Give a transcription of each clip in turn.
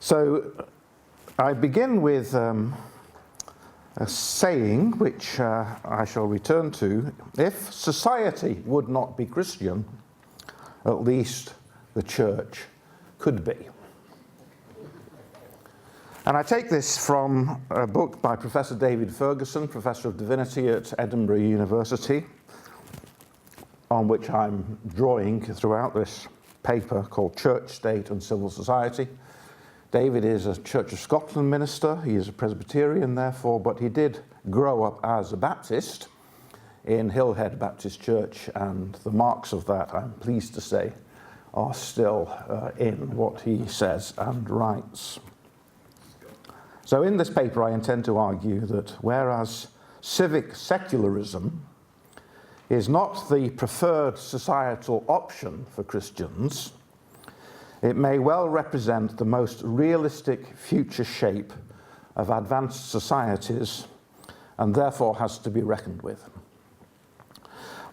So I begin with a saying which I shall return to. If society would not be Christian, at least the church could be. And I take this from a book by Professor David Ferguson, Professor of Divinity at Edinburgh University, on which I'm drawing throughout this paper, called Church, State and Civil Society. David is a Church of Scotland minister. He is a Presbyterian, therefore, but he did grow up as a Baptist in Hillhead Baptist Church, and the marks of that, I'm pleased to say, are still in what he says and writes. So in this paper, I intend to argue that whereas civic secularism is not the preferred societal option for Christians, it may well represent the most realistic future shape of advanced societies and therefore has to be reckoned with.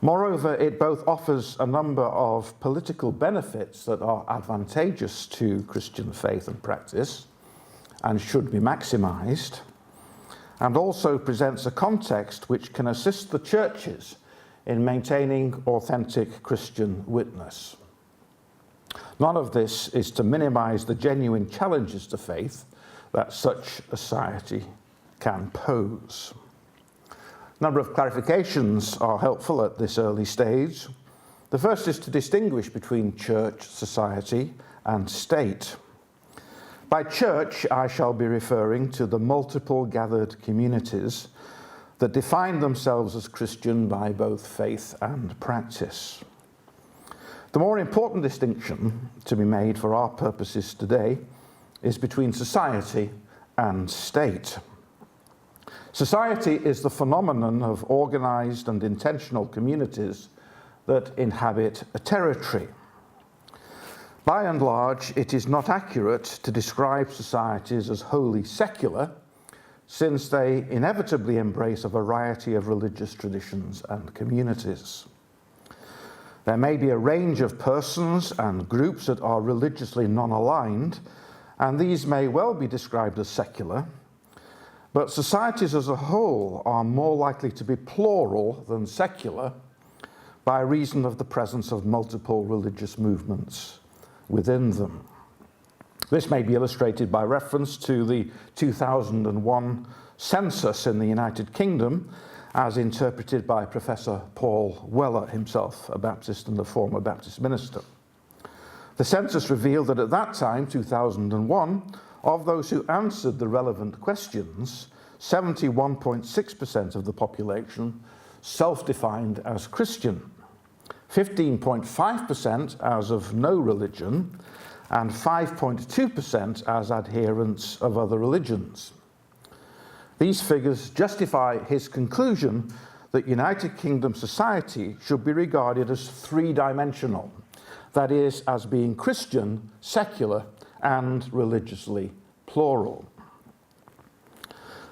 Moreover, it both offers a number of political benefits that are advantageous to Christian faith and practice and should be maximized, and also presents a context which can assist the churches in maintaining authentic Christian witness. None of this is to minimize the genuine challenges to faith that such a society can pose. A number of clarifications are helpful at this early stage. The first is to distinguish between church, society, and state. By church, I shall be referring to the multiple gathered communities that define themselves as Christian by both faith and practice. The more important distinction to be made for our purposes today is between society and state. Society is the phenomenon of organized and intentional communities that inhabit a territory. By and large, it is not accurate to describe societies as wholly secular, since they inevitably embrace a variety of religious traditions and communities. There may be a range of persons and groups that are religiously non-aligned, and these may well be described as secular, but societies as a whole are more likely to be plural than secular by reason of the presence of multiple religious movements within them. This may be illustrated by reference to the 2001 census in the United Kingdom, as interpreted by Professor Paul Weller himself, a Baptist and a former Baptist minister. The census revealed that at that time, 2001, of those who answered the relevant questions, 71.6% of the population self-defined as Christian, 15.5% as of no religion, and 5.2% as adherents of other religions. These figures justify his conclusion that United Kingdom society should be regarded as three-dimensional, that is, as being Christian, secular, and religiously plural.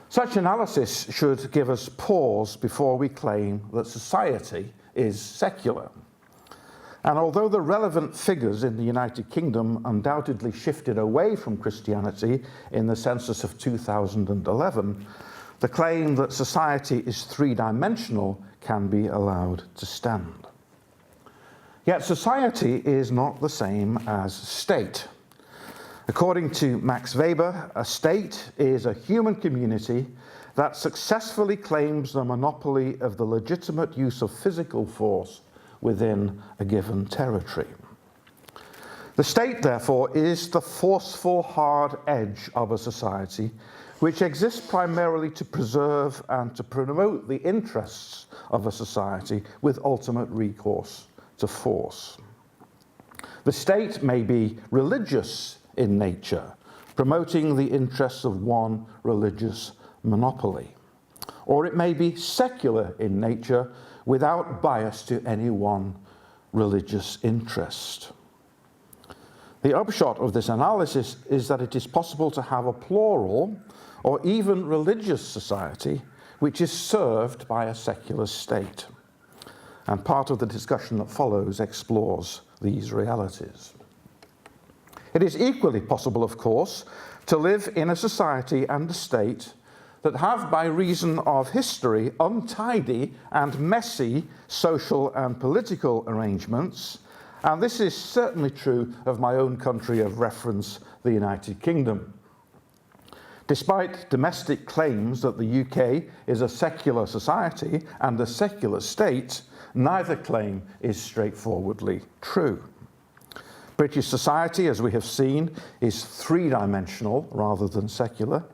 Such analysis should give us pause before we claim that society is secular. And although the relevant figures in the United Kingdom undoubtedly shifted away from Christianity in the census of 2011, the claim that society is three-dimensional can be allowed to stand. Yet society is not the same as state. According to Max Weber, a state is a human community that successfully claims the monopoly of the legitimate use of physical force within a given territory. The state, therefore, is the forceful, hard edge of a society which exists primarily to preserve and to promote the interests of a society with ultimate recourse to force. The state may be religious in nature, promoting the interests of one religious monopoly, or it may be secular in nature, without bias to any one religious interest. The upshot of this analysis is that it is possible to have a plural or even religious society which is served by a secular state. And part of the discussion that follows explores these realities. It is equally possible, of course, to live in a society and a state that have, by reason of history, untidy and messy social and political arrangements, and this is certainly true of my own country of reference, the United Kingdom. Despite domestic claims that the UK is a secular society and a secular state, neither claim is straightforwardly true. British society, as we have seen, is three-dimensional rather than secular,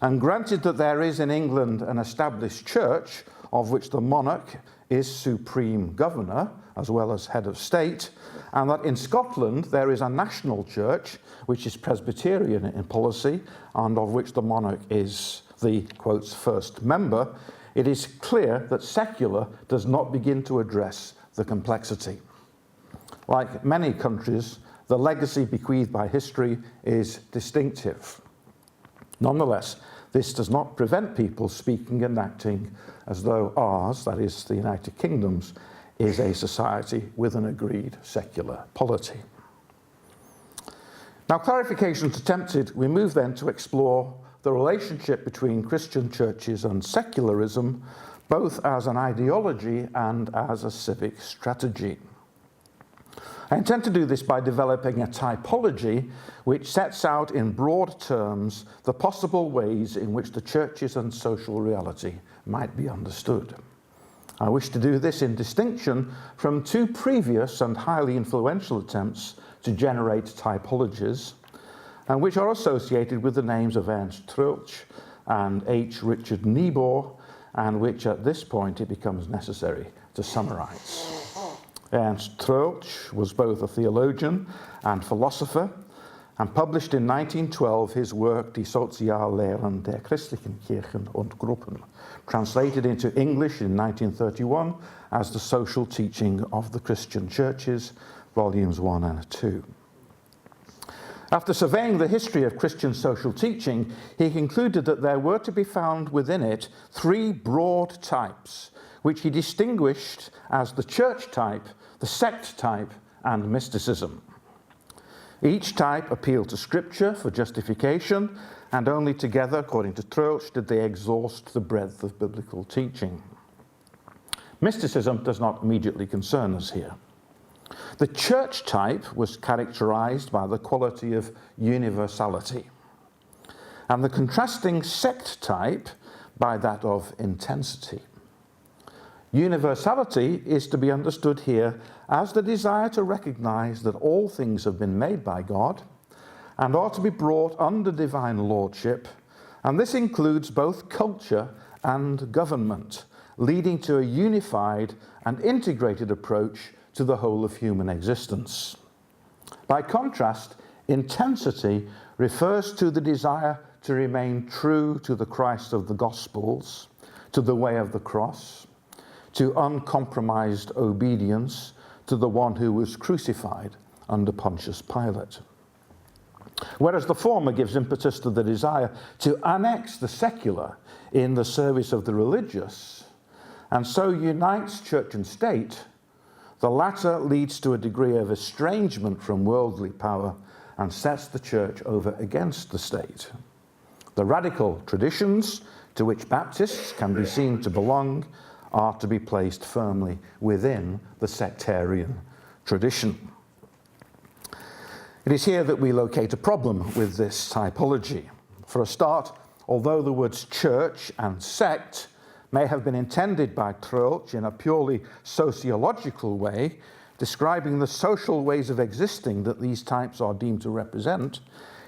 and granted that there is in England an established church of which the monarch is supreme governor as well as head of state, and that in Scotland there is a national church which is Presbyterian in policy and of which the monarch is the, quotes, first member, it is clear that secular does not begin to address the complexity. Like many countries, the legacy bequeathed by history is distinctive. Nonetheless, this does not prevent people speaking and acting as though ours, that is the United Kingdom's, is a society with an agreed secular polity. Now, clarifications attempted, we move then to explore the relationship between Christian churches and secularism, both as an ideology and as a civic strategy. I intend to do this by developing a typology which sets out in broad terms the possible ways in which the churches and social reality might be understood. I wish to do this in distinction from two previous and highly influential attempts to generate typologies, and which are associated with the names of Ernst Troeltsch and H. Richard Niebuhr, and which at this point it becomes necessary to summarize. Ernst Troeltsch was both a theologian and philosopher, and published in 1912 his work Die Soziallehren der christlichen Kirchen und Gruppen, translated into English in 1931 as The Social Teaching of the Christian Churches, volumes 1 and 2. After surveying the history of Christian social teaching, he concluded that there were to be found within it three broad types, which he distinguished as the church type, the sect type, and mysticism. Each type appealed to Scripture for justification, and only together, according to Troeltsch, did they exhaust the breadth of biblical teaching. Mysticism does not immediately concern us here. The church type was characterized by the quality of universality, and the contrasting sect type by that of intensity. Universality is to be understood here as the desire to recognize that all things have been made by God and are to be brought under divine lordship, and this includes both culture and government, leading to a unified and integrated approach to the whole of human existence. By contrast, intensity refers to the desire to remain true to the Christ of the Gospels, to the way of the cross, to uncompromised obedience to the one who was crucified under Pontius Pilate. Whereas the former gives impetus to the desire to annex the secular in the service of the religious, and so unites church and state, the latter leads to a degree of estrangement from worldly power and sets the church over against the state. The radical traditions to which Baptists can be seen to belong are to be placed firmly within the sectarian tradition. It is here that we locate a problem with this typology. For a start, although the words church and sect may have been intended by Troeltsch in a purely sociological way, describing the social ways of existing that these types are deemed to represent,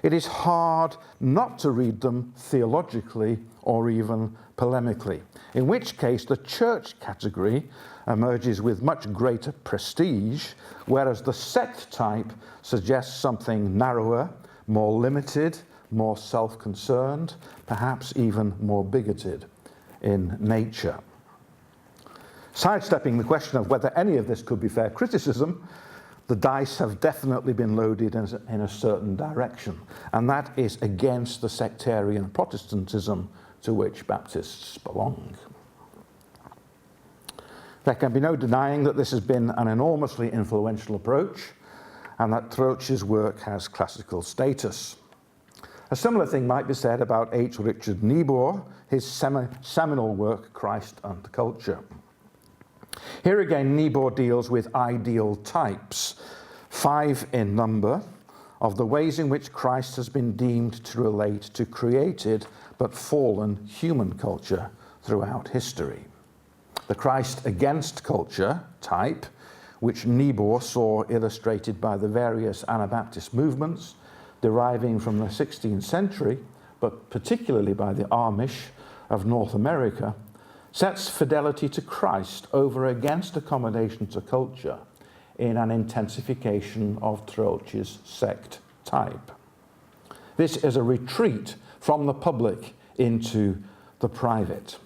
it is hard not to read them theologically or even polemically, in which case the church category emerges with much greater prestige, whereas the sect type suggests something narrower, more limited, more self-concerned, perhaps even more bigoted in nature. Sidestepping the question of whether any of this could be fair criticism, the dice have definitely been loaded in a certain direction, and that is against the sectarian Protestantism to which Baptists belong. There can be no denying that this has been an enormously influential approach, and that Troeltsch's work has classical status. A similar thing might be said about H. Richard Niebuhr, his seminal work, Christ and Culture. Here again, Niebuhr deals with ideal types, 5 in number, of the ways in which Christ has been deemed to relate to created but fallen human culture throughout history. The Christ against culture type, which Niebuhr saw illustrated by the various Anabaptist movements deriving from the 16th century, but particularly by the Amish of North America, sets fidelity to Christ over against accommodation to culture in an intensification of Troeltsche's sect type. This is a retreat from the public into the private.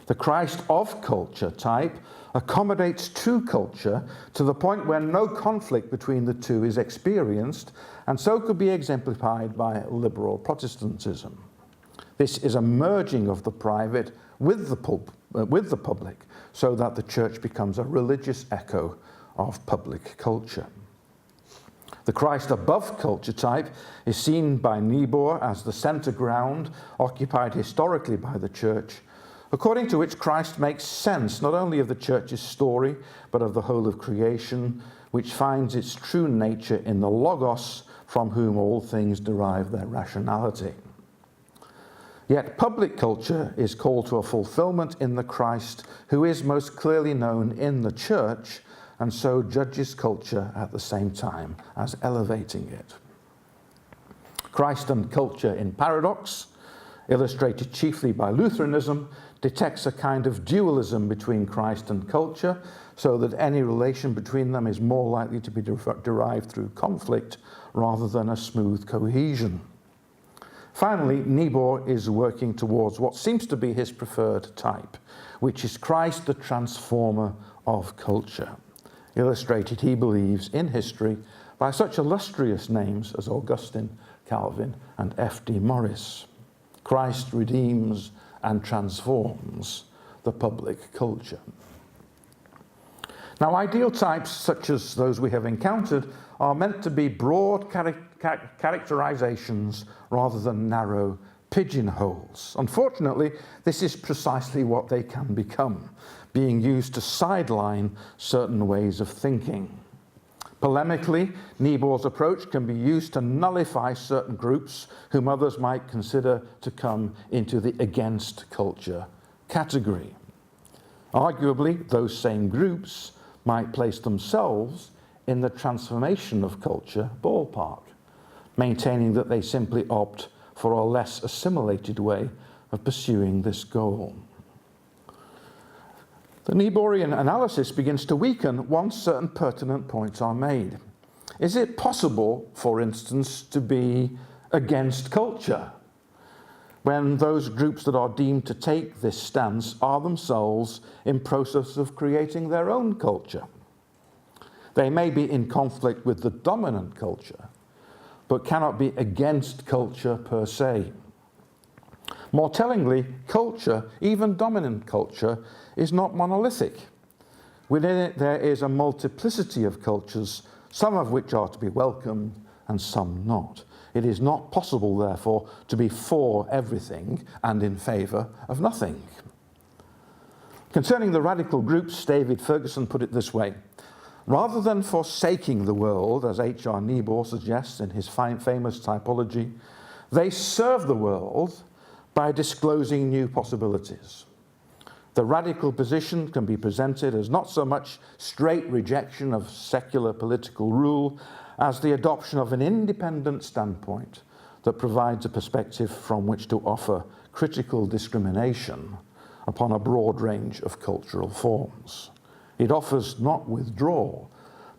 The Christ of culture type accommodates true culture to the point where no conflict between the two is experienced, and so could be exemplified by liberal Protestantism. This is a merging of the private with the public, so that the church becomes a religious echo of public culture. The Christ above culture type is seen by Niebuhr as the center ground occupied historically by the church, according to which Christ makes sense not only of the church's story, but of the whole of creation, which finds its true nature in the Logos, from whom all things derive their rationality. Yet public culture is called to a fulfillment in the Christ who is most clearly known in the church, and so judges culture at the same time as elevating it. Christ and culture in paradox, illustrated chiefly by Lutheranism, detects a kind of dualism between Christ and culture, so that any relation between them is more likely to be derived through conflict rather than a smooth cohesion. Finally, Niebuhr is working towards what seems to be his preferred type, which is Christ the transformer of culture, illustrated, he believes, in history by such illustrious names as Augustine, Calvin, and F.D. Maurice. Christ redeems and transforms the public culture. Now, ideal types such as those we have encountered are meant to be broad characterizations rather than narrow pigeonholes. Unfortunately, this is precisely what they can become, being used to sideline certain ways of thinking. Polemically, Niebuhr's approach can be used to nullify certain groups whom others might consider to come into the against culture category. Arguably, those same groups might place themselves in the transformation of culture ballpark, maintaining that they simply opt for a less assimilated way of pursuing this goal. The Niebuhrian analysis begins to weaken once certain pertinent points are made. Is it possible, for instance, to be against culture when those groups that are deemed to take this stance are themselves in process of creating their own culture? They may be in conflict with the dominant culture, but cannot be against culture per se. More tellingly, culture, even dominant culture, is not monolithic. Within it there is a multiplicity of cultures, some of which are to be welcomed and some not. It is not possible, therefore, to be for everything and in favour of nothing. Concerning the radical groups, David Ferguson put it this way: rather than forsaking the world, as H.R. Niebuhr suggests in his famous typology, they serve the world by disclosing new possibilities. The radical position can be presented as not so much straight rejection of secular political rule as the adoption of an independent standpoint that provides a perspective from which to offer critical discrimination upon a broad range of cultural forms. It offers not withdrawal,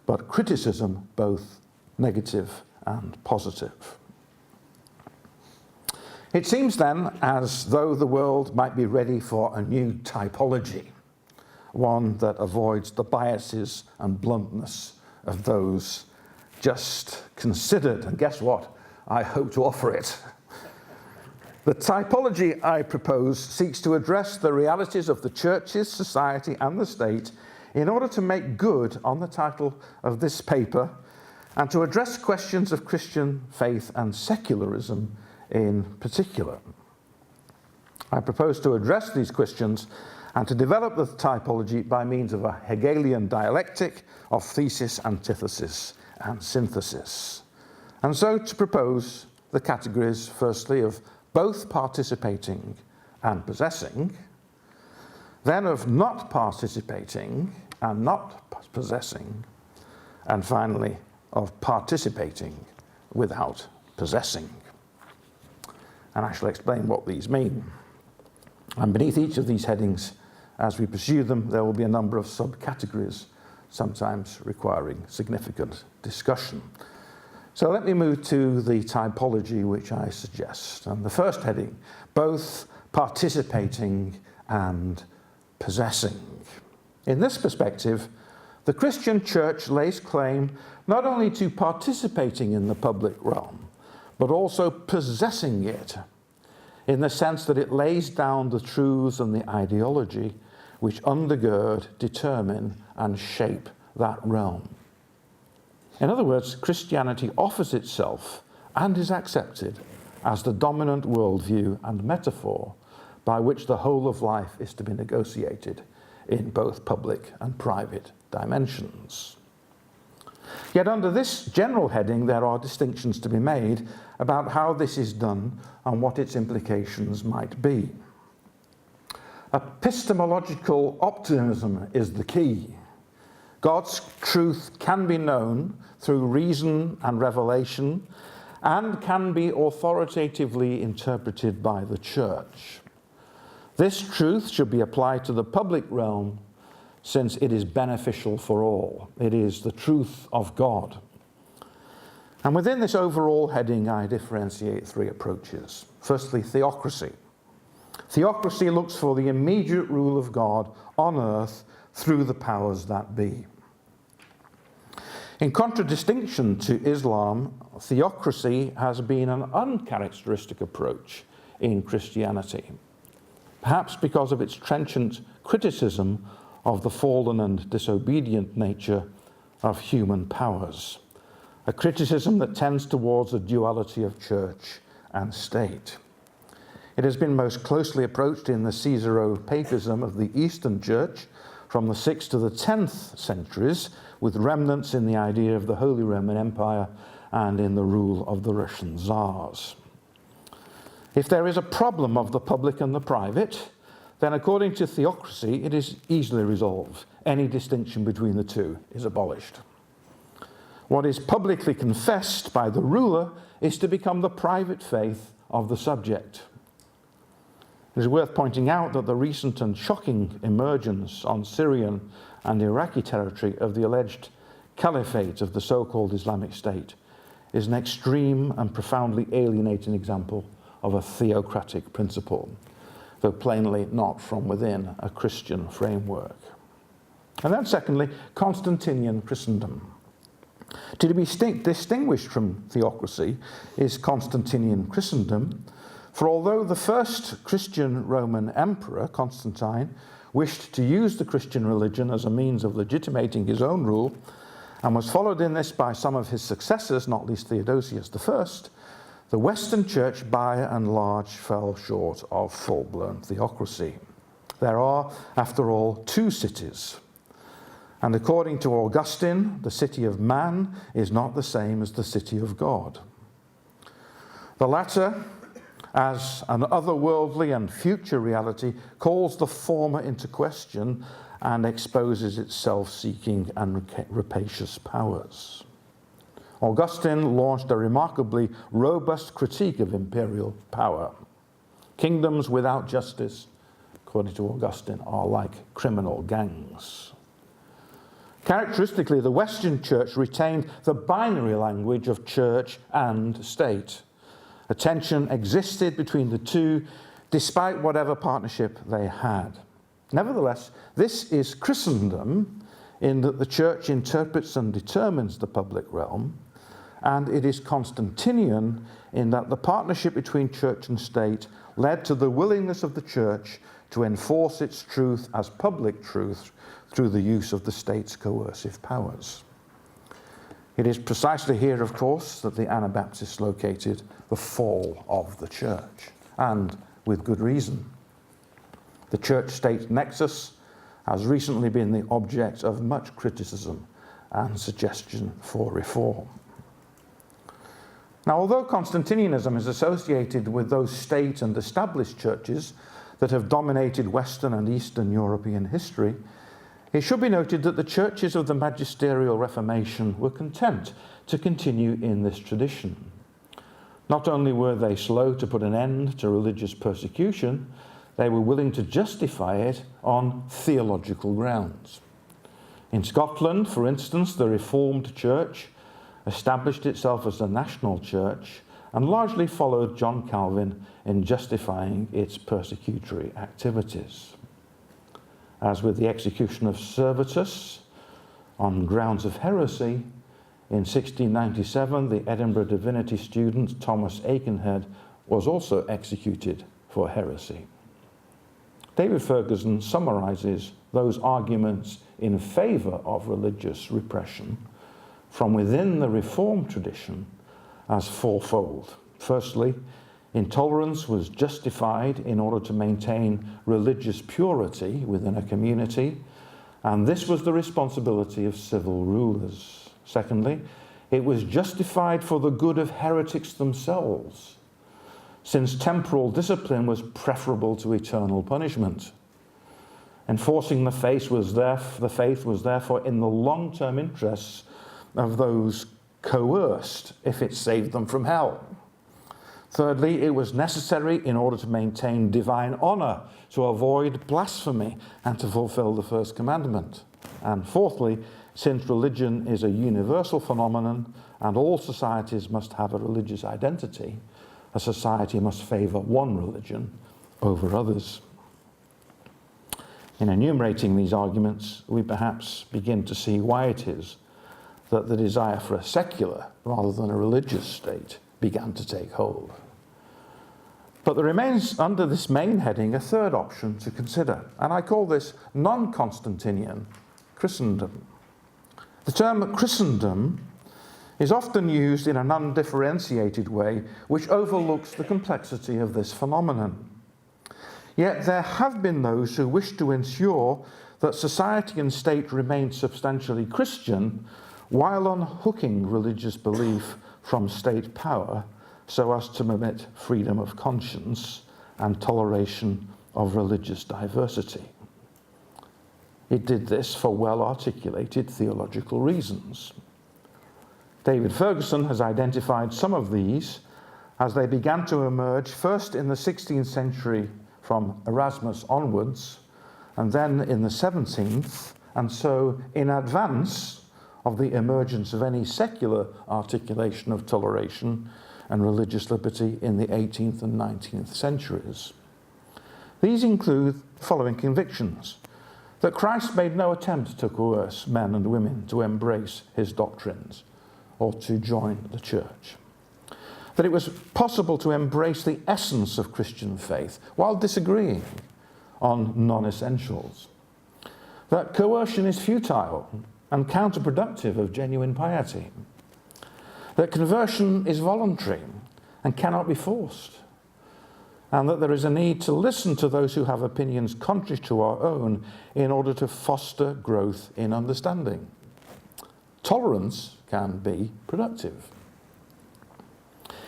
but criticism, both negative and positive. It seems then as though the world might be ready for a new typology, one that avoids the biases and bluntness of those just considered. And guess what? I hope to offer it. The typology I propose seeks to address the realities of the churches, society, and the state in order to make good on the title of this paper and to address questions of Christian faith and secularism in particular. I propose to address these questions and to develop the typology by means of a Hegelian dialectic of thesis, antithesis, and synthesis. And so to propose the categories, firstly, of both participating and possessing, then of not participating and not possessing, and finally of participating without possessing. And I shall explain what these mean. And beneath each of these headings, as we pursue them, there will be a number of subcategories, sometimes requiring significant discussion. So let me move to the typology which I suggest. And the first heading, both participating and possessing. In this perspective, the Christian church lays claim not only to participating in the public realm, but also possessing it, in the sense that it lays down the truths and the ideology which undergird, determine, and shape that realm. In other words, Christianity offers itself and is accepted as the dominant worldview and metaphor by which the whole of life is to be negotiated in both public and private dimensions. Yet under this general heading, there are distinctions to be made about how this is done and what its implications might be. Epistemological optimism is the key. God's truth can be known through reason and revelation and can be authoritatively interpreted by the church. This truth should be applied to the public realm since it is beneficial for all. It is the truth of God. And within this overall heading, I differentiate three approaches. Firstly, theocracy. Theocracy looks for the immediate rule of God on earth through the powers that be. In contradistinction to Islam, theocracy has been an uncharacteristic approach in Christianity, perhaps because of its trenchant criticism of the fallen and disobedient nature of human powers, a criticism that tends towards a duality of church and state. It has been most closely approached in the Caesaro-Papism of the Eastern Church from the 6th to the 10th centuries, with remnants in the idea of the Holy Roman Empire and in the rule of the Russian Tsars. If there is a problem of the public and the private, then according to theocracy, it is easily resolved. Any distinction between the two is abolished. What is publicly confessed by the ruler is to become the private faith of the subject. It is worth pointing out that the recent and shocking emergence on Syrian and Iraqi territory of the alleged caliphate of the so-called Islamic State is an extreme and profoundly alienating example of a theocratic principle, though plainly not from within a Christian framework. And then secondly, Constantinian Christendom. To be distinguished from theocracy is Constantinian Christendom, for although the first Christian Roman emperor, Constantine, wished to use the Christian religion as a means of legitimating his own rule, and was followed in this by some of his successors, not least Theodosius I, the Western Church by and large fell short of full-blown theocracy. There are, after all, two cities. And according to Augustine, the city of man is not the same as the city of God. The latter, as an otherworldly and future reality, calls the former into question and exposes its self-seeking and rapacious powers. Augustine launched a remarkably robust critique of imperial power. Kingdoms without justice, according to Augustine, are like criminal gangs. Characteristically, the Western Church retained the binary language of church and state. A tension existed between the two, despite whatever partnership they had. Nevertheless, this is Christendom in that the church interprets and determines the public realm, and it is Constantinian in that the partnership between church and state led to the willingness of the church to enforce its truth as public truth through the use of the state's coercive powers. It is precisely here, of course, that the Anabaptists located the fall of the church, and with good reason. The church-state nexus has recently been the object of much criticism and suggestion for reform. Now, although Constantinianism is associated with those state and established churches that have dominated Western and Eastern European history, it should be noted that the churches of the magisterial Reformation were content to continue in this tradition. Not only were they slow to put an end to religious persecution, they were willing to justify it on theological grounds. In Scotland, for instance, the Reformed Church established itself as a national church and largely followed John Calvin in justifying its persecutory activities. As with the execution of Servetus on grounds of heresy, in 1697 the Edinburgh divinity student Thomas Aikenhead was also executed for heresy. David Ferguson summarizes those arguments in favour of religious repression from within the Reformed tradition as fourfold. Firstly, intolerance was justified in order to maintain religious purity within a community, and this was the responsibility of civil rulers. Secondly, it was justified for the good of heretics themselves, since temporal discipline was preferable to eternal punishment. Enforcing the faith was therefore in the long-term interests of those coerced if it saved them from hell. Thirdly, it was necessary in order to maintain divine honour, to avoid blasphemy, and to fulfill the first commandment. And fourthly, since religion is a universal phenomenon and all societies must have a religious identity, a society must favour one religion over others. In enumerating these arguments, we perhaps begin to see why it is that the desire for a secular rather than a religious state began to take hold. But there remains under this main heading a third option to consider, and I call this non-Constantinian Christendom. The term Christendom is often used in an undifferentiated way which overlooks the complexity of this phenomenon. Yet there have been those who wish to ensure that society and state remain substantially Christian while unhooking religious belief from state power so as to permit freedom of conscience and toleration of religious diversity. It did this for well-articulated theological reasons. David Ferguson has identified some of these as they began to emerge first in the 16th century from Erasmus onwards, and then in the 17th, and so in advance of the emergence of any secular articulation of toleration and religious liberty in the 18th and 19th centuries. These include the following convictions: that Christ made no attempt to coerce men and women to embrace his doctrines or to join the church; that it was possible to embrace the essence of Christian faith while disagreeing on non-essentials; that coercion is futile and counterproductive of genuine piety; that conversion is voluntary and cannot be forced; and that there is a need to listen to those who have opinions contrary to our own in order to foster growth in understanding. Tolerance can be productive.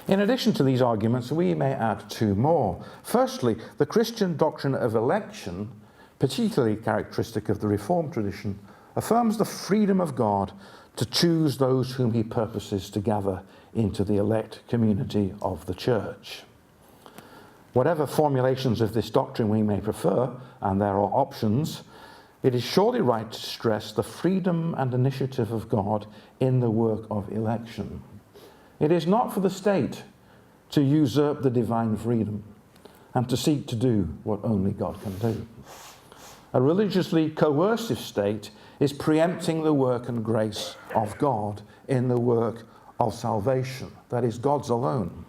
In addition to these arguments, we may add two more. Firstly, the Christian doctrine of election, particularly characteristic of the Reformed tradition, affirms the freedom of God to choose those whom he purposes to gather into the elect community of the church. Whatever formulations of this doctrine we may prefer, and there are options, it is surely right to stress the freedom and initiative of God in the work of election. It is not for the state to usurp the divine freedom and to seek to do what only God can do. A religiously coercive state is preempting the work and grace of God in the work of salvation, that is God's alone,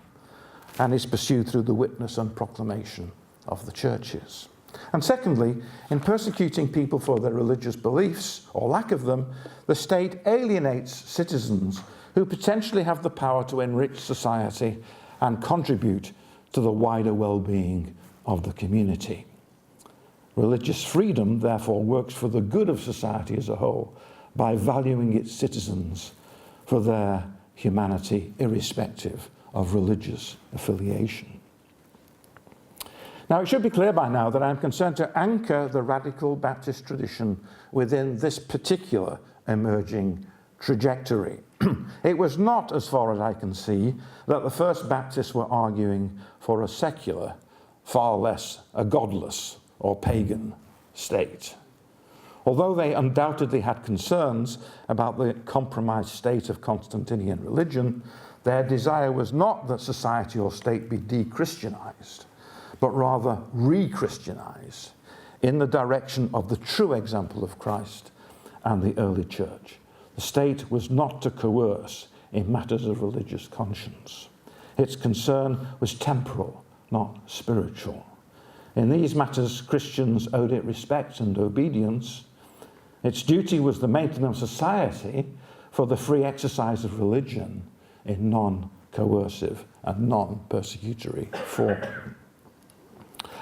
and is pursued through the witness and proclamation of the churches. And secondly, in persecuting people for their religious beliefs or lack of them, the state alienates citizens who potentially have the power to enrich society and contribute to the wider well-being of the community. Religious freedom, therefore, works for the good of society as a whole by valuing its citizens for their humanity, irrespective of religious affiliation. Now, it should be clear by now that I'm concerned to anchor the radical Baptist tradition within this particular emerging trajectory. It was not, as far as I can see, that the first Baptists were arguing for a secular, far less a godless or pagan state. Although they undoubtedly had concerns about the compromised state of Constantinian religion, their desire was not that society or state be de-Christianized, but rather re-Christianized in the direction of the true example of Christ and the early church. The state was not to coerce in matters of religious conscience. Its concern was temporal, not spiritual. In these matters, Christians owed it respect and obedience. Its duty was the maintenance of society for the free exercise of religion in non-coercive and non-persecutory form.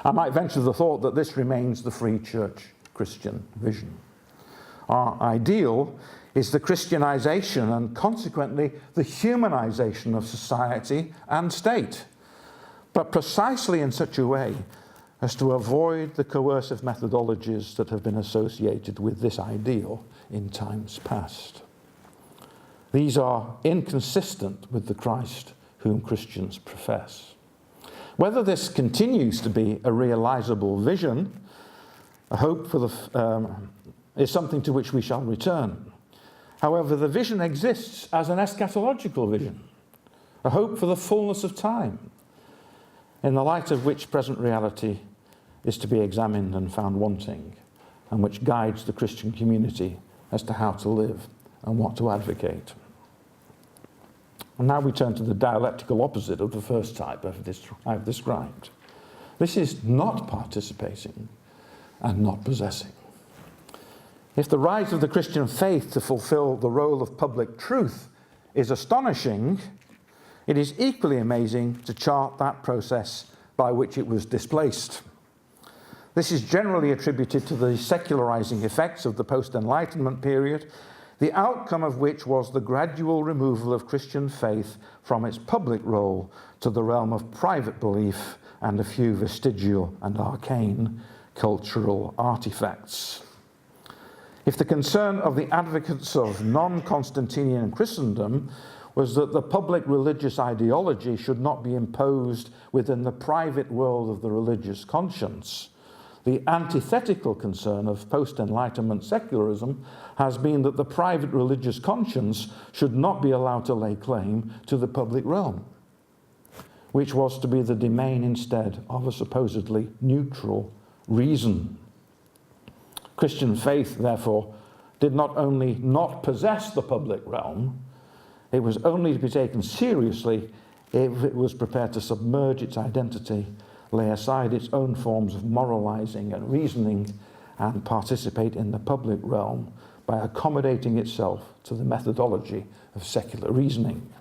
I might venture the thought that this remains the free church Christian vision. Our ideal is the Christianization and consequently the humanization of society and state, but precisely in such a way as to avoid the coercive methodologies that have been associated with this ideal in times past. These are inconsistent with the Christ whom Christians profess. Whether this continues to be a realizable vision, a hope for is something to which we shall return. However, the vision exists as an eschatological vision, a hope for the fullness of time, in the light of which present reality is to be examined and found wanting, and which guides the Christian community as to how to live and what to advocate. And now we turn to the dialectical opposite of the first type I've described. This is not participating and not possessing. If the rise of the Christian faith to fulfill the role of public truth is astonishing, it is equally amazing to chart that process by which it was displaced. This is generally attributed to the secularizing effects of the post-Enlightenment period, the outcome of which was the gradual removal of Christian faith from its public role to the realm of private belief and a few vestigial and arcane cultural artifacts. If the concern of the advocates of non-Constantinian Christendom was that the public religious ideology should not be imposed within the private world of the religious conscience, the antithetical concern of post-Enlightenment secularism has been that the private religious conscience should not be allowed to lay claim to the public realm, which was to be the domain instead of a supposedly neutral reason. Christian faith, therefore, did not only not possess the public realm, it was only to be taken seriously if it was prepared to submerge its identity, lay aside its own forms of moralizing and reasoning, and participate in the public realm by accommodating itself to the methodology of secular reasoning.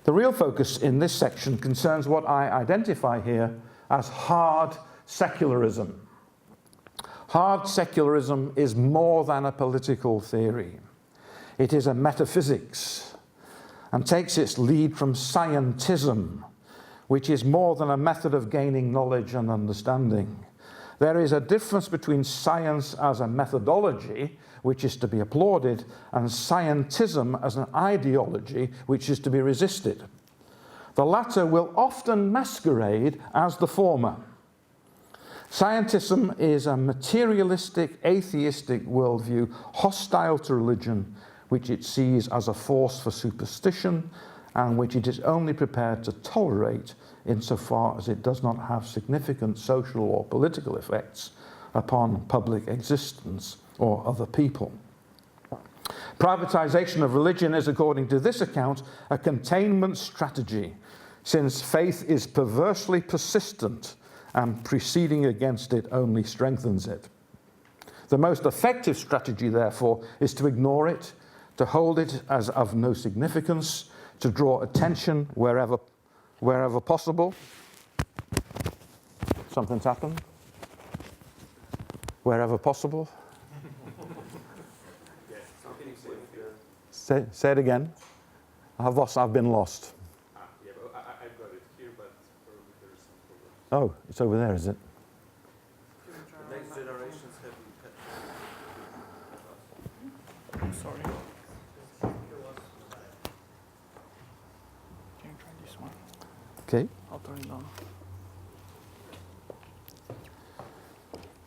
The real focus in this section concerns what I identify here as hard secularism. Hard secularism is more than a political theory. It is a metaphysics and takes its lead from scientism, which is more than a method of gaining knowledge and understanding. There is a difference between science as a methodology, which is to be applauded, and scientism as an ideology, which is to be resisted. The latter will often masquerade as the former. Scientism is a materialistic, atheistic worldview hostile to religion, which it sees as a force for superstition and which it is only prepared to tolerate insofar as it does not have significant social or political effects upon public existence or other people. Privatization of religion is, according to this account, a containment strategy, since faith is perversely persistent and proceeding against it only strengthens it. The most effective strategy, therefore, is to ignore it, to hold it as of no significance, to draw attention wherever possible. Something's happened. Wherever possible. Say it again. I've been lost. Yeah, but I've got it here, but probably there's some problem. Oh, it's over there, is it? The next generations have. I'm sorry. Can you try this one? Okay. I'll turn it on.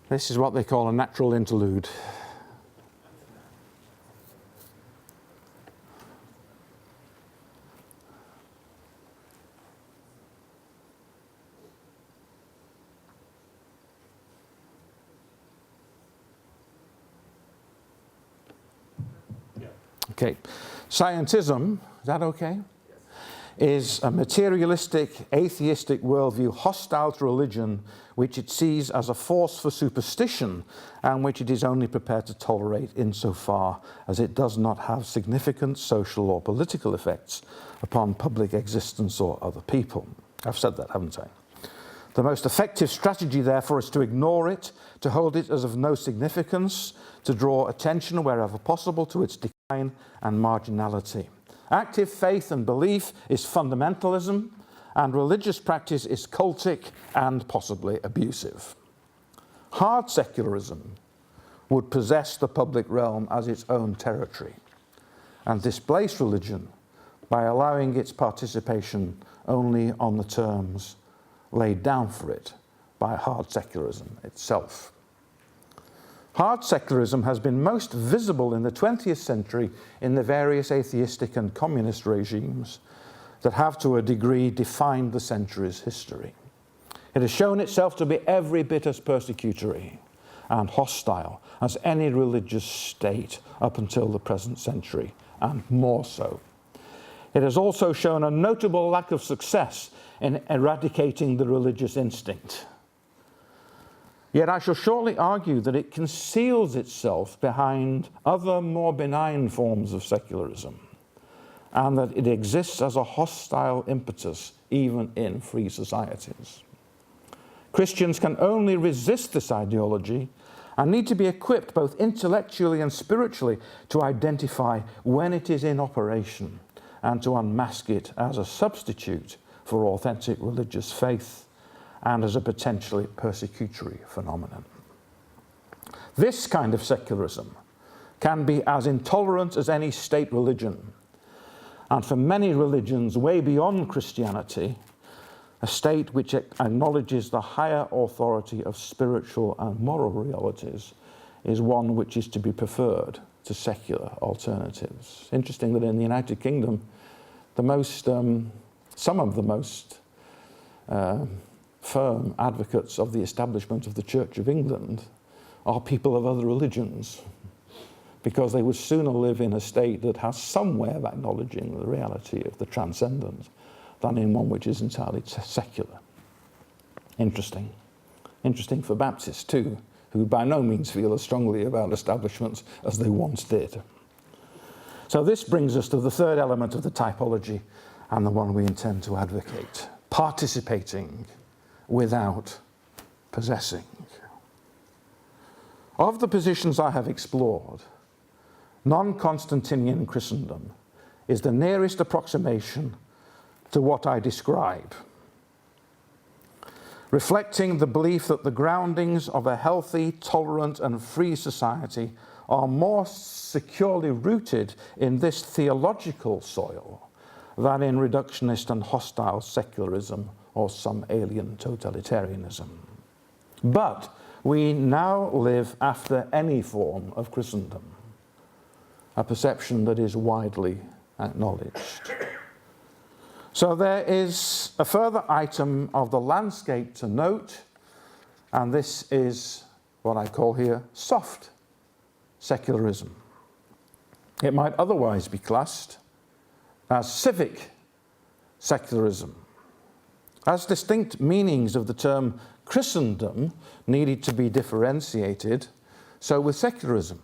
This is what they call a natural interlude. Okay. Scientism, is that okay? Is a materialistic, atheistic worldview hostile to religion, which it sees as a force for superstition and which it is only prepared to tolerate insofar as it does not have significant social or political effects upon public existence or other people. I've said that, haven't I? The most effective strategy, therefore, is to ignore it, to hold it as of no significance, to draw attention wherever possible to its decline and marginality. Active faith and belief is fundamentalism, and religious practice is cultic and possibly abusive. Hard secularism would possess the public realm as its own territory and displace religion by allowing its participation only on the terms laid down for it by hard secularism itself. Hard secularism has been most visible in the 20th century in the various atheistic and communist regimes that have to a degree defined the century's history. It has shown itself to be every bit as persecutory and hostile as any religious state up until the present century, and more so. It has also shown a notable lack of success in eradicating the religious instinct. Yet I shall shortly argue that it conceals itself behind other more benign forms of secularism, and that it exists as a hostile impetus even in free societies. Christians can only resist this ideology and need to be equipped both intellectually and spiritually to identify when it is in operation and to unmask it as a substitute for authentic religious faith and as a potentially persecutory phenomenon. This kind of secularism can be as intolerant as any state religion, and for many religions way beyond Christianity, a state which acknowledges the higher authority of spiritual and moral realities is one which is to be preferred to secular alternatives. Interesting that in the United Kingdom, some of the most firm advocates of the establishment of the Church of England are people of other religions, because they would sooner live in a state that has some way of acknowledging the reality of the transcendent than in one which is entirely secular. Interesting. Interesting for Baptists too, who by no means feel as strongly about establishments as they once did. So this brings us to the third element of the typology, and the one we intend to advocate: participating without possessing. Of the positions I have explored, non-Constantinian Christendom is the nearest approximation to what I describe, reflecting the belief that the groundings of a healthy, tolerant, and free society are more securely rooted in this theological soil than in reductionist and hostile secularism or some alien totalitarianism. But we now live after any form of Christendom, a perception that is widely acknowledged. So there is a further item of the landscape to note, and this is what I call here soft secularism. It might otherwise be classed as civic secularism. As distinct meanings of the term Christendom needed to be differentiated, so with secularism.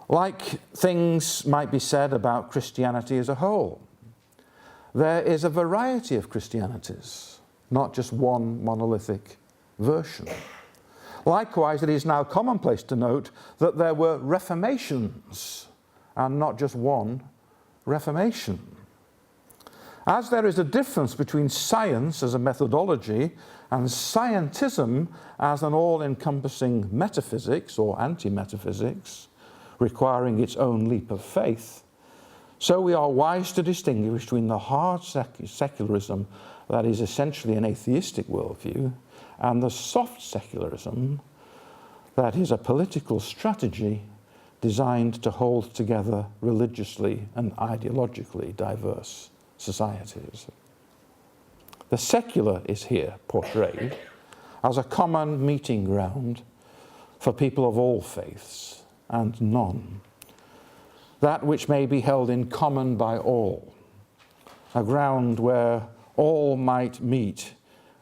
Like things might be said about Christianity as a whole, there is a variety of Christianities, not just one monolithic version. Likewise, it is now commonplace to note that there were reformations, and not just one reformation. As there is a difference between science as a methodology and scientism as an all-encompassing metaphysics or anti-metaphysics, requiring its own leap of faith, so we are wise to distinguish between the hard secularism that is essentially an atheistic worldview and the soft secularism that is a political strategy designed to hold together religiously and ideologically diverse societies. The secular is here portrayed as a common meeting ground for people of all faiths and none, that which may be held in common by all, a ground where all might meet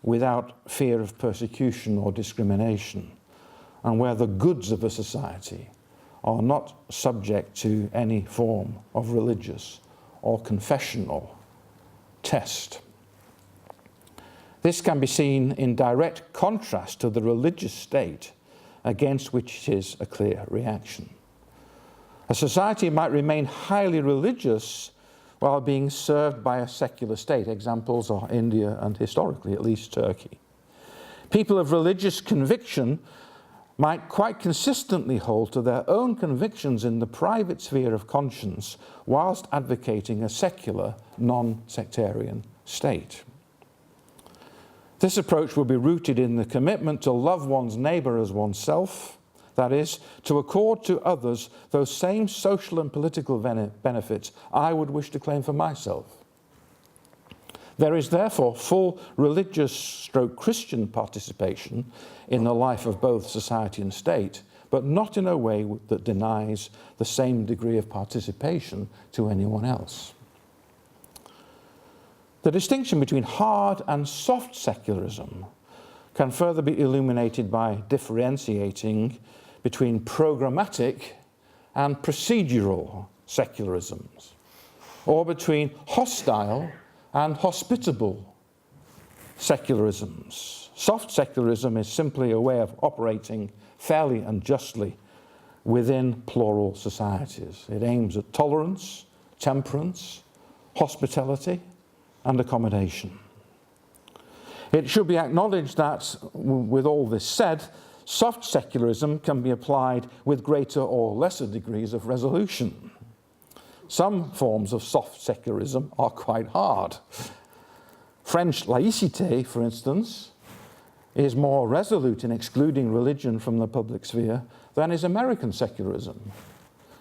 without fear of persecution or discrimination, and where the goods of a society are not subject to any form of religious or confessional test. This can be seen in direct contrast to the religious state against which it is a clear reaction. A society might remain highly religious while being served by a secular state. Examples are India and, historically at least, Turkey. People of religious conviction might quite consistently hold to their own convictions in the private sphere of conscience whilst advocating a secular, non-sectarian state. This approach will be rooted in the commitment to love one's neighbour as oneself, that is, to accord to others those same social and political benefits I would wish to claim for myself. There is therefore full religious/Christian participation in the life of both society and state, but not in a way that denies the same degree of participation to anyone else. The distinction between hard and soft secularism can further be illuminated by differentiating between programmatic and procedural secularisms, or between hostile and hospitable secularisms. Soft secularism is simply a way of operating fairly and justly within plural societies. It aims at tolerance, temperance, hospitality, and accommodation. It should be acknowledged that, with all this said, soft secularism can be applied with greater or lesser degrees of resolution. Some forms of soft secularism are quite hard. French laïcité, for instance, is more resolute in excluding religion from the public sphere than is American secularism,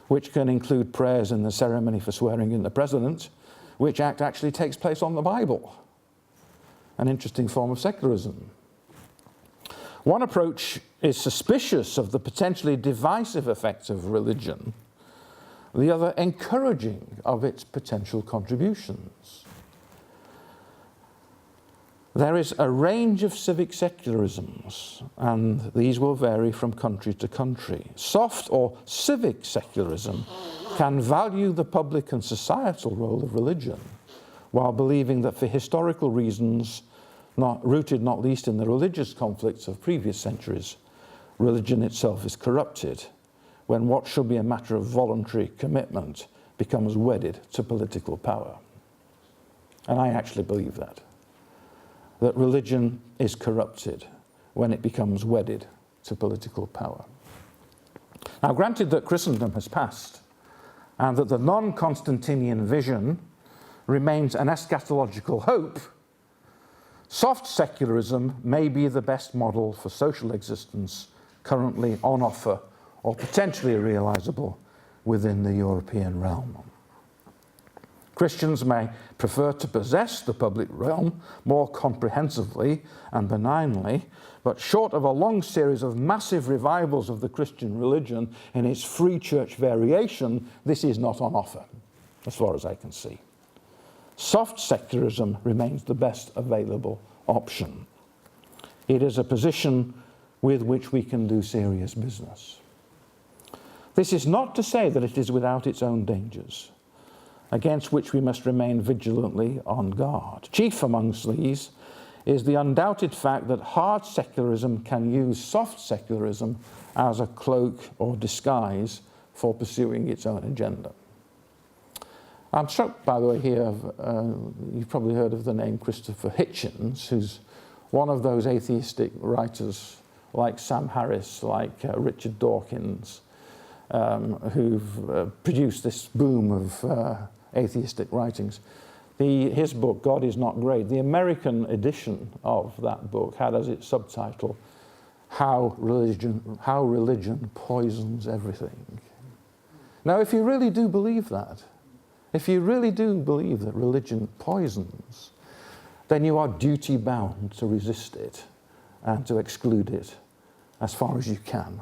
which can include prayers in the ceremony for swearing in the president, which act actually takes place on the Bible. An interesting form of secularism. One approach is suspicious of the potentially divisive effects of religion, the other encouraging of its potential contributions. There is a range of civic secularisms, and these will vary from country to country. Soft or civic secularism can value the public and societal role of religion, while believing that for historical reasons, rooted not least in the religious conflicts of previous centuries, religion itself is corrupted when what should be a matter of voluntary commitment becomes wedded to political power. And I actually believe that religion is corrupted when it becomes wedded to political power. Now, granted that Christendom has passed, and that the non-Constantinian vision remains an eschatological hope, soft secularism may be the best model for social existence currently on offer or potentially realizable within the European realm. Christians may prefer to possess the public realm more comprehensively and benignly, but short of a long series of massive revivals of the Christian religion in its free church variation, this is not on offer, as far as I can see. soft secularism remains the best available option. It is a position with which we can do serious business. This is not to say that it is without its own dangers, against which we must remain vigilantly on guard. Chief amongst these is the undoubted fact that hard secularism can use soft secularism as a cloak or disguise for pursuing its own agenda. I'm struck, by the way, here, you've probably heard of the name Christopher Hitchens, who's one of those atheistic writers like Sam Harris, like Richard Dawkins, who've produced this boom of atheistic writings. His book, God is Not Great, the American edition of that book had as its subtitle, How Religion Poisons Everything. Now, if you really do believe that, if you really do believe that religion poisons, then you are duty-bound to resist it and to exclude it as far as you can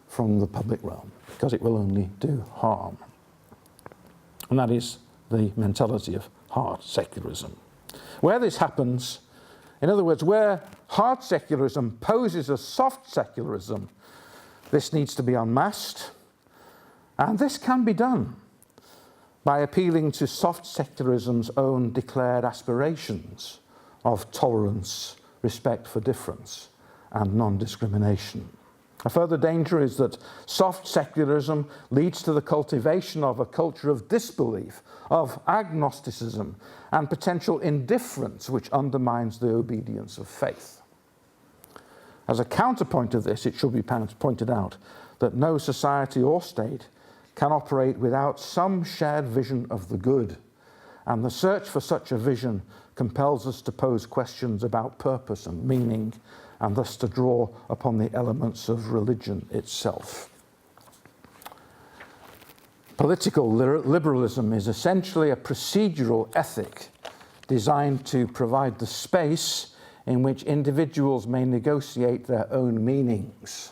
from the public realm, because it will only do harm. And that is the mentality of hard secularism. Where this happens, in other words, where hard secularism poses as soft secularism, this needs to be unmasked, and this can be done by appealing to soft secularism's own declared aspirations of tolerance, respect for difference, and non-discrimination. A further danger is that soft secularism leads to the cultivation of a culture of disbelief, of agnosticism, and potential indifference, which undermines the obedience of faith. As a counterpoint to this, it should be pointed out that no society or state can operate without some shared vision of the good, and the search for such a vision compels us to pose questions about purpose and meaning, and thus to draw upon the elements of religion itself. Political liberalism is essentially a procedural ethic designed to provide the space in which individuals may negotiate their own meanings.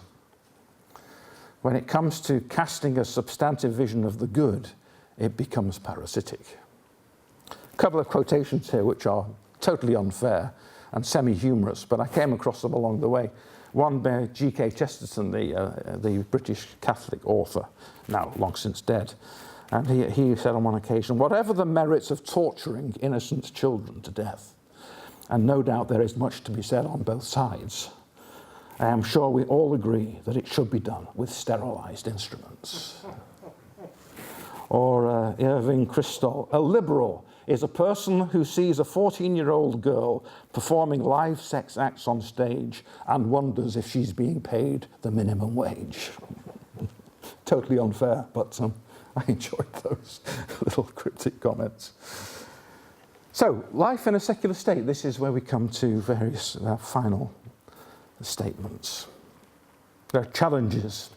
When it comes to casting a substantive vision of the good, it becomes parasitic. A couple of quotations here which are totally unfair and semi-humorous, but I came across them along the way. One by G.K. Chesterton, the British Catholic author, now long since dead. And he said on one occasion, "Whatever the merits of torturing innocent children to death, and no doubt there is much to be said on both sides, I am sure we all agree that it should be done with sterilized instruments." Or Irving Kristol, "A liberal is a person who sees a 14-year-old girl performing live sex acts on stage and wonders if she's being paid the minimum wage." Totally unfair, but I enjoyed those little cryptic comments. So, life in a secular state, this is where we come to various final statements. There are challenges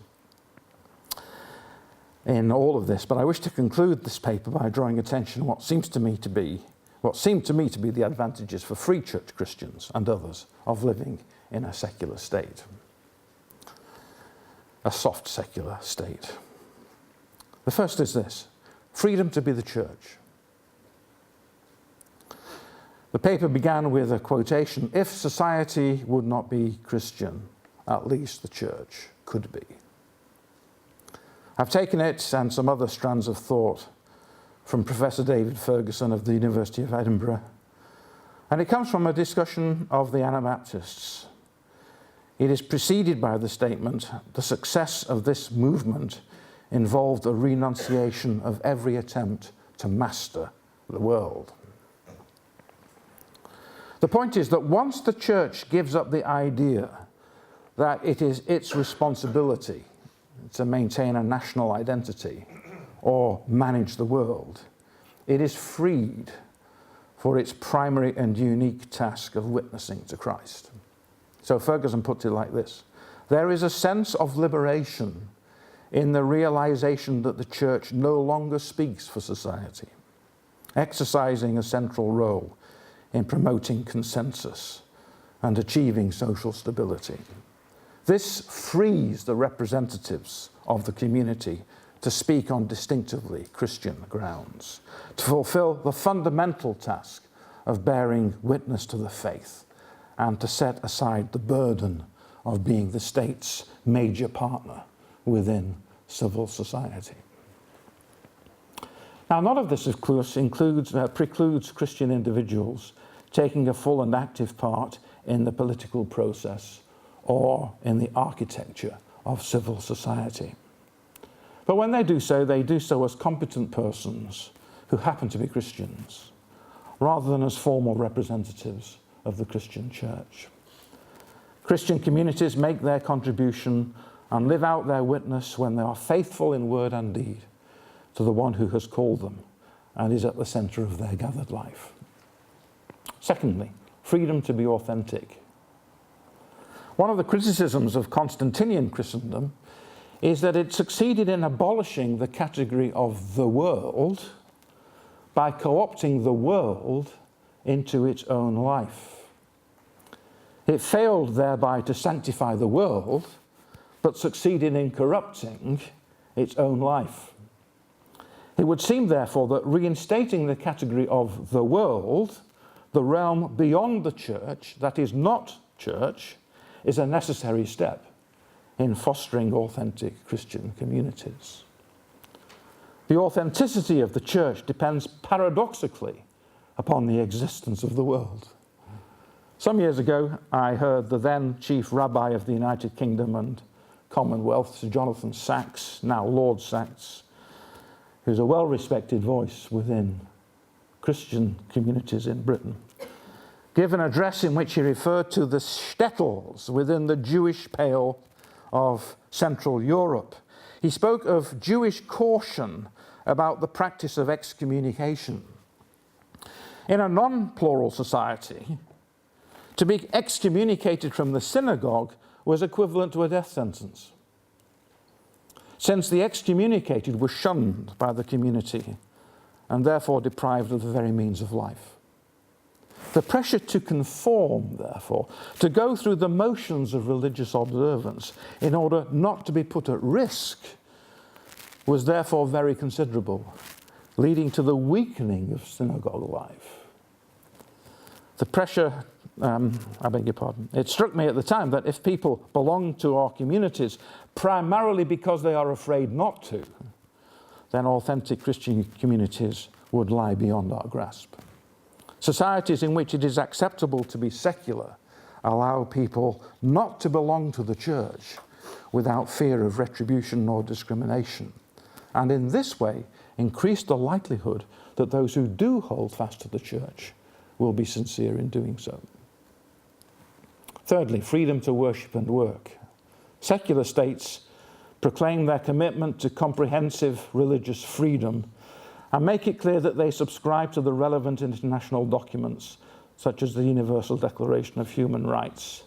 in all of this, but I wish to conclude this paper by drawing attention to what seemed to me to be the advantages for free church Christians and others of living in a secular state, a soft secular state. The first is this: freedom to be the church. The paper began with a quotation, "If society would not be Christian, at least the church could be." I've taken it and some other strands of thought from Professor David Ferguson of the University of Edinburgh, and it comes from a discussion of the Anabaptists. It is preceded by the statement, "The success of this movement involved a renunciation of every attempt to master the world." The point is that once the church gives up the idea that it is its responsibility to maintain a national identity or manage the world, it is freed for its primary and unique task of witnessing to Christ. So Ferguson puts it like this: there is a sense of liberation in the realization that the church no longer speaks for society, exercising a central role in promoting consensus and achieving social stability. This frees the representatives of the community to speak on distinctively Christian grounds, to fulfill the fundamental task of bearing witness to the faith, and to set aside the burden of being the state's major partner within civil society. Now, none of this, of course, precludes Christian individuals taking a full and active part in the political process or in the architecture of civil society. But when they do so as competent persons who happen to be Christians, rather than as formal representatives of the Christian Church. Christian communities make their contribution and live out their witness when they are faithful in word and deed to the one who has called them and is at the centre of their gathered life. Secondly, freedom to be authentic. One of the criticisms of Constantinian Christendom is that it succeeded in abolishing the category of the world by co-opting the world into its own life. It failed thereby to sanctify the world, but succeeded in corrupting its own life. It would seem, therefore, that reinstating the category of the world, the realm beyond the church, that is not church, is a necessary step in fostering authentic Christian communities. The authenticity of the church depends paradoxically upon the existence of the world. Some years ago, I heard the then Chief Rabbi of the United Kingdom and Commonwealth, Sir Jonathan Sacks, now Lord Sacks, who's a well-respected voice within Christian communities in Britain, give an address in which he referred to the shtetls within the Jewish Pale of Central Europe. He spoke of Jewish caution about the practice of excommunication. In a non-plural society, to be excommunicated from the synagogue was equivalent to a death sentence, since the excommunicated were shunned by the community and therefore deprived of the very means of life. The pressure to conform, therefore, to go through the motions of religious observance in order not to be put at risk, was therefore very considerable, leading to the weakening of synagogue life. The pressure, I beg your pardon, it struck me at the time that if people belong to our communities primarily because they are afraid not to, then authentic Christian communities would lie beyond our grasp. Societies in which it is acceptable to be secular allow people not to belong to the church without fear of retribution or discrimination, and in this way increase the likelihood that those who do hold fast to the church will be sincere in doing so. Thirdly, freedom to worship and work. Secular states proclaim their commitment to comprehensive religious freedom and make it clear that they subscribe to the relevant international documents such as the Universal Declaration of Human Rights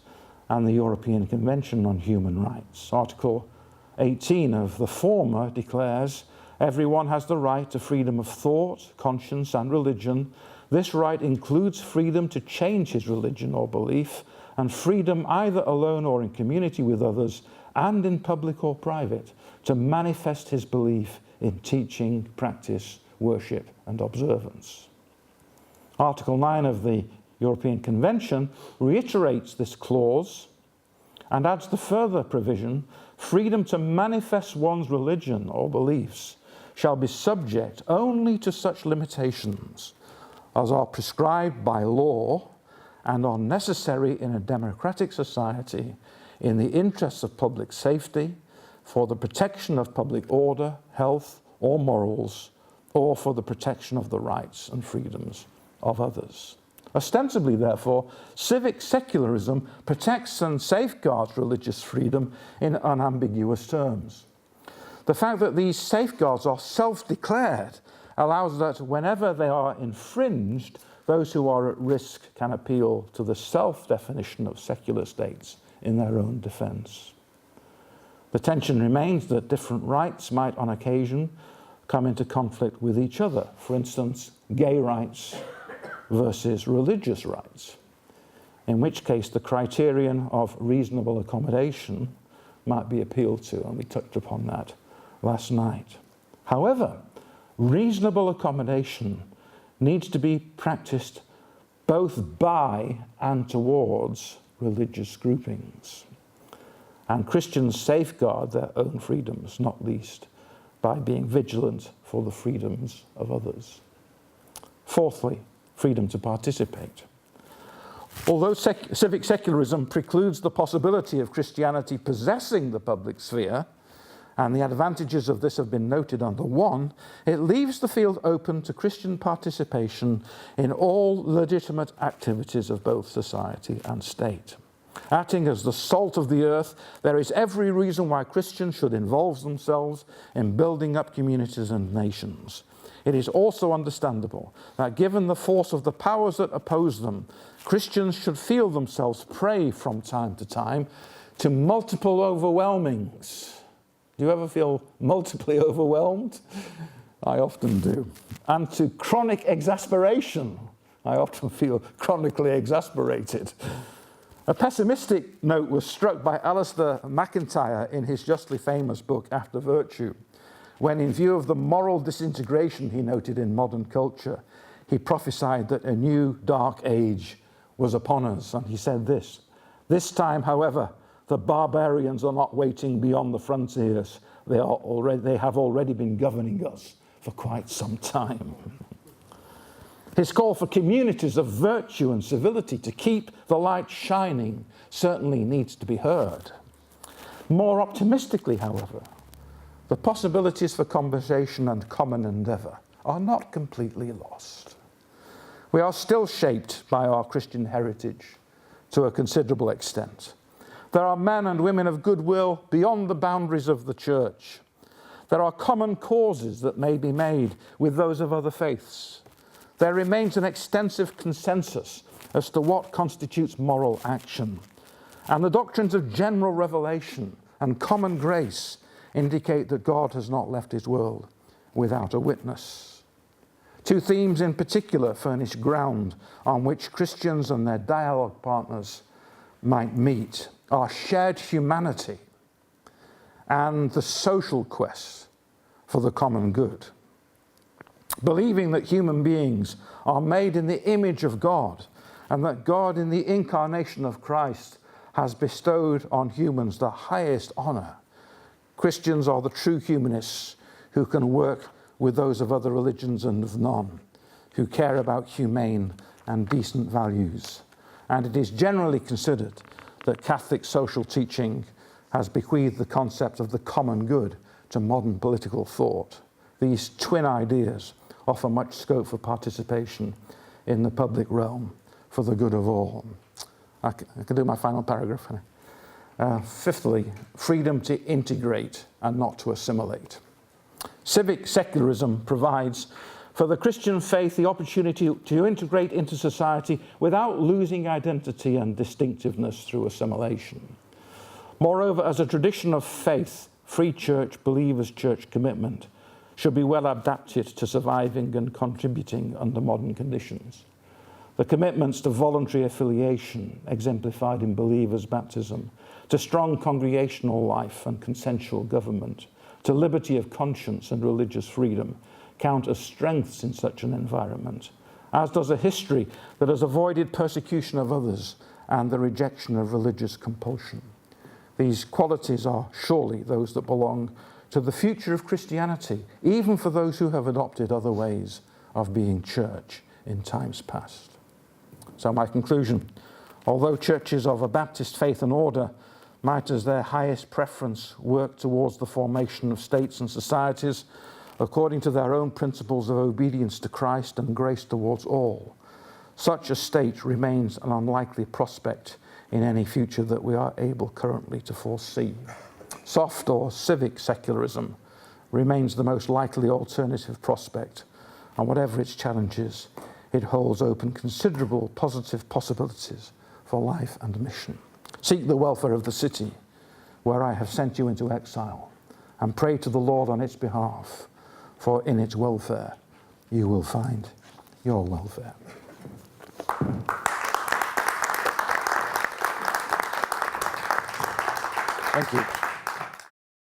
and the European Convention on Human Rights. Article 18 of the former declares, "Everyone has the right to freedom of thought, conscience and religion. This right includes freedom to change his religion or belief, and freedom either alone or in community with others, and in public or private, to manifest his belief in teaching, practice, worship and observance." Article 9 of the European Convention reiterates this clause and adds the further provision, "Freedom to manifest one's religion or beliefs shall be subject only to such limitations as are prescribed by law and are necessary in a democratic society in the interests of public safety, for the protection of public order, health or morals, or for the protection of the rights and freedoms of others." Ostensibly, therefore, civic secularism protects and safeguards religious freedom in unambiguous terms. The fact that these safeguards are self-declared allows that whenever they are infringed, those who are at risk can appeal to the self-definition of secular states in their own defense. The tension remains that different rights might on occasion come into conflict with each other. For instance, gay rights versus religious rights, in which case the criterion of reasonable accommodation might be appealed to, and we touched upon that last night. However, reasonable accommodation needs to be practiced both by and towards religious groupings. And Christians safeguard their own freedoms, not least by being vigilant for the freedoms of others. Fourthly, freedom to participate. Although civic secularism precludes the possibility of Christianity possessing the public sphere, and the advantages of this have been noted under 1, it leaves the field open to Christian participation in all legitimate activities of both society and state. Acting as the salt of the earth, there is every reason why Christians should involve themselves in building up communities and nations. It is also understandable that given the force of the powers that oppose them, Christians should feel themselves prey from time to time to multiple overwhelmings. Do you ever feel multiply overwhelmed? I often do. And to chronic exasperation. I often feel chronically exasperated. A pessimistic note was struck by Alistair MacIntyre in his justly famous book, After Virtue, when in view of the moral disintegration he noted in modern culture, he prophesied that a new dark age was upon us. And he said this time, however, the barbarians are not waiting beyond the frontiers. They have already been governing us for quite some time. His call for communities of virtue and civility to keep the light shining certainly needs to be heard. More optimistically, however, the possibilities for conversation and common endeavour are not completely lost. We are still shaped by our Christian heritage to a considerable extent. There are men and women of goodwill beyond the boundaries of the church. There are common causes that may be made with those of other faiths. There remains an extensive consensus as to what constitutes moral action. And the doctrines of general revelation and common grace indicate that God has not left his world without a witness. 2 themes in particular furnish ground on which Christians and their dialogue partners might meet: our shared humanity and the social quest for the common good. Believing that human beings are made in the image of God and that God in the incarnation of Christ has bestowed on humans the highest honor, Christians are the true humanists who can work with those of other religions and of none, who care about humane and decent values. And it is generally considered that Catholic social teaching has bequeathed the concept of the common good to modern political thought. These twin ideas offer much scope for participation in the public realm for the good of all. I can do my final paragraph. Fifthly, freedom to integrate and not to assimilate. Civic secularism provides for the Christian faith the opportunity to integrate into society without losing identity and distinctiveness through assimilation. Moreover, as a tradition of faith, free church, believers' church commitment should be well adapted to surviving and contributing under modern conditions. The commitments to voluntary affiliation, exemplified in believers' baptism, to strong congregational life and consensual government, to liberty of conscience and religious freedom, count as strengths in such an environment, as does a history that has avoided persecution of others and the rejection of religious compulsion. These qualities are surely those that belong to the future of Christianity, even for those who have adopted other ways of being church in times past. So my conclusion, although churches of a Baptist faith and order might as their highest preference work towards the formation of states and societies according to their own principles of obedience to Christ and grace towards all, such a state remains an unlikely prospect in any future that we are able currently to foresee. Soft or civic secularism remains the most likely alternative prospect, and whatever its challenges, it holds open considerable positive possibilities for life and mission. Seek the welfare of the city where I have sent you into exile, and pray to the Lord on its behalf, for in its welfare you will find your welfare. Thank you.